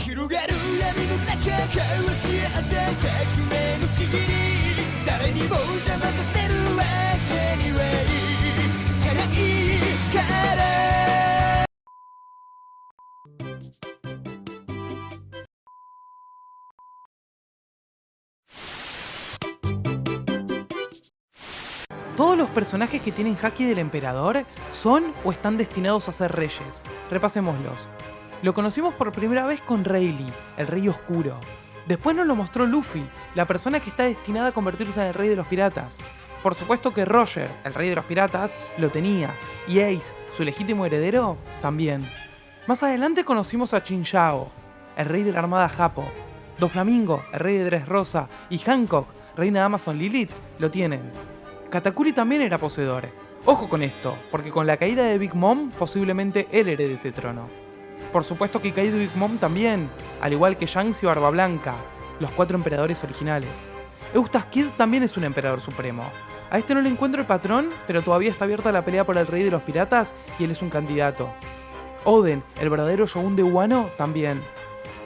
広がる闇の中交わし合った革命のちぎり誰にも邪魔させるわけにはいかないからTodos los personajes que tienen haki del emperador son o están destinados a ser reyes. Repasémoslos. Lo conocimos por primera vez con Rayleigh, el rey oscuro. Después nos lo mostró Luffy, la persona que está destinada a convertirse en el rey de los piratas. Por supuesto que Roger, el rey de los piratas, lo tenía, y Ace, su legítimo heredero, también. Más adelante conocimos a Chinchao, el rey de la armada Japo. Doflamingo, el rey de Dressrosa, y Hancock, reina de Amazon Lilith, lo tienen. Katakuri también era poseedor. Ojo con esto, porque con la caída de Big Mom, posiblemente él herede ese trono. Por supuesto que Kaido y Big Mom también, al igual que Shanks y Barba Blanca, los 4 emperadores originales. Eustace Kid también es un emperador supremo. A este no le encuentro el patrón, pero todavía está abierta la pelea por el rey de los piratas y él es un candidato. Oden, el verdadero shogun de Wano, también.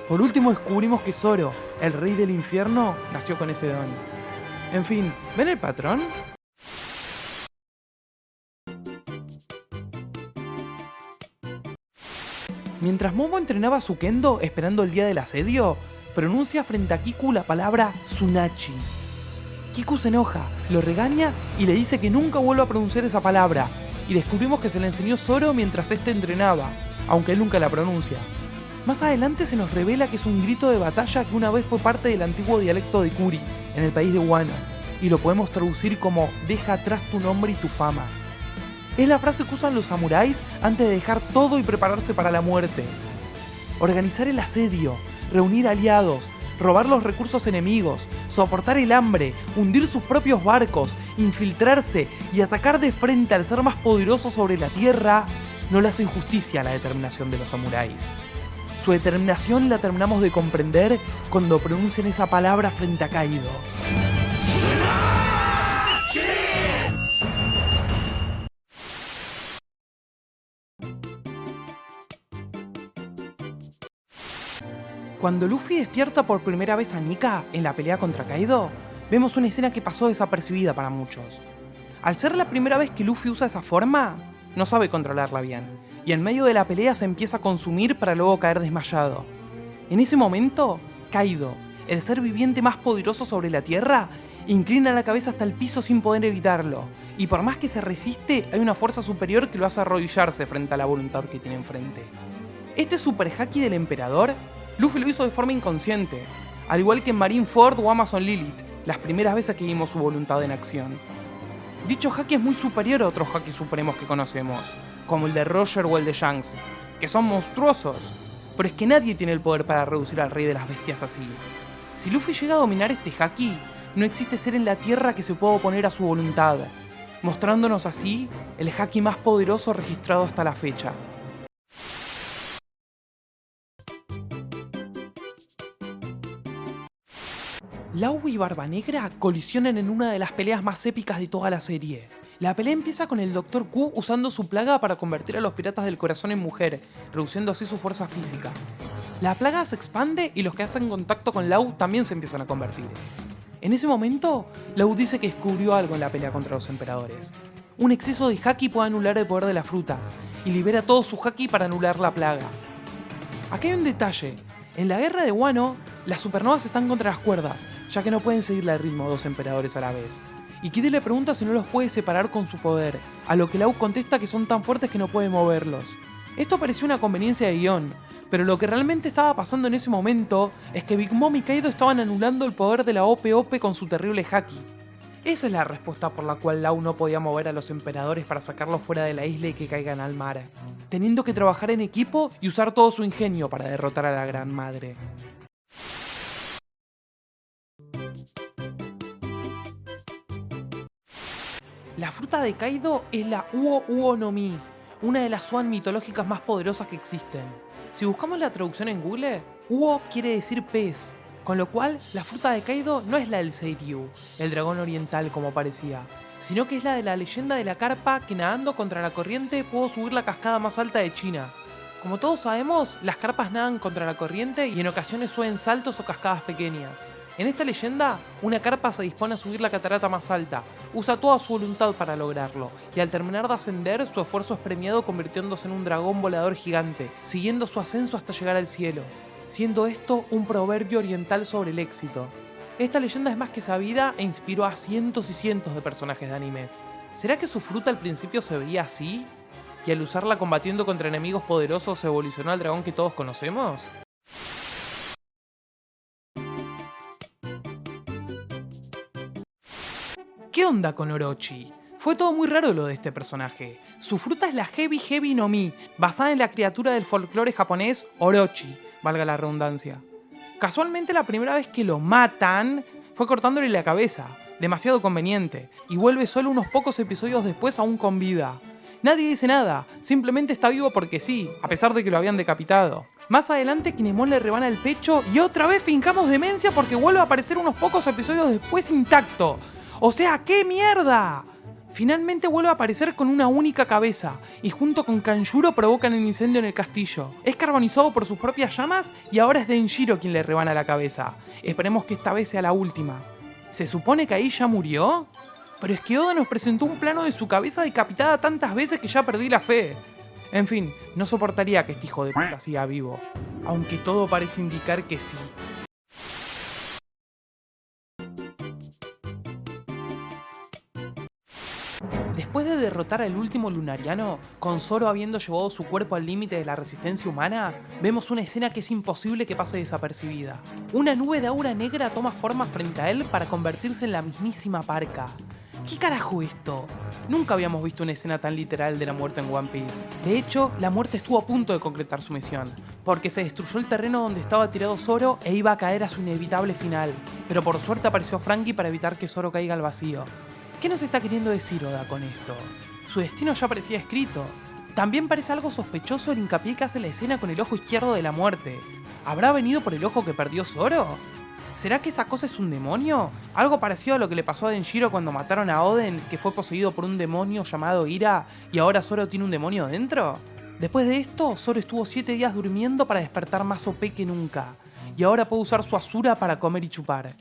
Por último descubrimos que Zoro, el rey del infierno, nació con ese don. En fin, ¿ven el patrón? Mientras Momo entrenaba a su kendo esperando el día del asedio, pronuncia frente a Kiku la palabra Tsunachi. Kiku se enoja, lo regaña y le dice que nunca vuelva a pronunciar esa palabra, y descubrimos que se la enseñó Zoro mientras este entrenaba, aunque él nunca la pronuncia. Más adelante se nos revela que es un grito de batalla que una vez fue parte del antiguo dialecto de Kuri, en el país de Wano, y lo podemos traducir como deja atrás tu nombre y tu fama. Es la frase que usan los samuráis antes de dejar todo y prepararse para la muerte. Organizar el asedio, reunir aliados, robar los recursos enemigos, soportar el hambre, hundir sus propios barcos, infiltrarse y atacar de frente al ser más poderoso sobre la tierra, no le hacen justicia a la determinación de los samuráis. Su determinación la terminamos de comprender cuando pronuncian esa palabra frente a Kaido. Cuando Luffy despierta por primera vez a Nika en la pelea contra Kaido, vemos una escena que pasó desapercibida para muchos. Al ser la primera vez que Luffy usa esa forma, no sabe controlarla bien, y en medio de la pelea se empieza a consumir para luego caer desmayado. En ese momento, Kaido, el ser viviente más poderoso sobre la tierra, inclina la cabeza hasta el piso sin poder evitarlo, y por más que se resiste, hay una fuerza superior que lo hace arrodillarse frente a la voluntad que tiene enfrente. Este super haki del emperador, Luffy lo hizo de forma inconsciente, al igual que en Marineford o Amazon Lilith, las primeras veces que vimos su voluntad en acción. Dicho haki es muy superior a otros haki supremos que conocemos, como el de Roger o el de Shanks, que son monstruosos, pero es que nadie tiene el poder para reducir al rey de las bestias así. Si Luffy llega a dominar este haki, no existe ser en la tierra que se pueda oponer a su voluntad, mostrándonos así el haki más poderoso registrado hasta la fecha. Lau y Barba Negra colisionan en una de las peleas más épicas de toda la serie. La pelea empieza con el Dr. Q usando su plaga para convertir a los piratas del corazón en mujer, reduciendo así su fuerza física. La plaga se expande y los que hacen contacto con Lau también se empiezan a convertir. En ese momento, Lau dice que descubrió algo en la pelea contra los emperadores. Un exceso de haki puede anular el poder de las frutas, y libera todo su haki para anular la plaga. Aquí hay un detalle. En la guerra de Wano, las supernovas están contra las cuerdas, ya que no pueden seguirle el ritmo a 2 emperadores a la vez. Y Kid le pregunta si no los puede separar con su poder, a lo que Lau contesta que son tan fuertes que no puede moverlos. Esto pareció una conveniencia de guión, pero lo que realmente estaba pasando en ese momento es que Big Mom y Kaido estaban anulando el poder de la Ope con su terrible haki. Esa es la respuesta por la cual Lau no podía mover a los emperadores para sacarlos fuera de la isla y que caigan al mar, teniendo que trabajar en equipo y usar todo su ingenio para derrotar a la Gran Madre. La fruta de Kaido es la Uo no Mi, una de las Swan mitológicas más poderosas que existen. Si buscamos la traducción en Google, Uo quiere decir pez, con lo cual la fruta de Kaido no es la del Seiryu, el dragón oriental como parecía, sino que es la de la leyenda de la carpa que nadando contra la corriente pudo subir la cascada más alta de China. Como todos sabemos, las carpas nadan contra la corriente y en ocasiones suben saltos o cascadas pequeñas. En esta leyenda, una carpa se dispone a subir la catarata más alta, usa toda su voluntad para lograrlo, y al terminar de ascender, su esfuerzo es premiado convirtiéndose en un dragón volador gigante, siguiendo su ascenso hasta llegar al cielo, siendo esto un proverbio oriental sobre el éxito. Esta leyenda es más que sabida e inspiró a cientos y cientos de personajes de animes. ¿Será que su fruta al principio se veía así? ¿Y al usarla combatiendo contra enemigos poderosos evolucionó al dragón que todos conocemos? ¿Qué onda con Orochi? Fue todo muy raro lo de este personaje. Su fruta es la Hebi no Mi, basada en la criatura del folclore japonés Orochi, valga la redundancia. Casualmente la primera vez que lo matan fue cortándole la cabeza, demasiado conveniente, y vuelve solo unos pocos episodios después aún con vida. Nadie dice nada, simplemente está vivo porque sí, a pesar de que lo habían decapitado. Más adelante Kinemon le rebana el pecho y otra vez fincamos demencia porque vuelve a aparecer unos pocos episodios después intacto. O sea, ¡qué mierda! Finalmente vuelve a aparecer con una única cabeza y junto con Kanjuro provocan el incendio en el castillo. Es carbonizado por sus propias llamas y ahora es Denjiro quien le rebana la cabeza. Esperemos que esta vez sea la última. ¿Se supone que ahí ya murió? Pero es que Oda nos presentó un plano de su cabeza decapitada tantas veces que ya perdí la fe. En fin, no soportaría que este hijo de puta siga vivo. Aunque todo parece indicar que sí. Después de derrotar al último lunariano, con Zoro habiendo llevado su cuerpo al límite de la resistencia humana, vemos una escena que es imposible que pase desapercibida. Una nube de aura negra toma forma frente a él para convertirse en la mismísima Parka. ¿Qué carajo esto? Nunca habíamos visto una escena tan literal de la muerte en One Piece. De hecho, la muerte estuvo a punto de concretar su misión, porque se destruyó el terreno donde estaba tirado Zoro e iba a caer a su inevitable final. Pero por suerte apareció Franky para evitar que Zoro caiga al vacío. ¿Qué nos está queriendo decir Oda con esto? Su destino ya parecía escrito. También parece algo sospechoso el hincapié que hace la escena con el ojo izquierdo de la muerte. ¿Habrá venido por el ojo que perdió Zoro? ¿Será que esa cosa es un demonio? Algo parecido a lo que le pasó a Denjiro cuando mataron a Oden, que fue poseído por un demonio llamado Ira, y ahora Zoro tiene un demonio dentro. Después de esto, Zoro estuvo 7 días durmiendo para despertar más OP que nunca, y ahora puede usar su Asura para comer y chupar.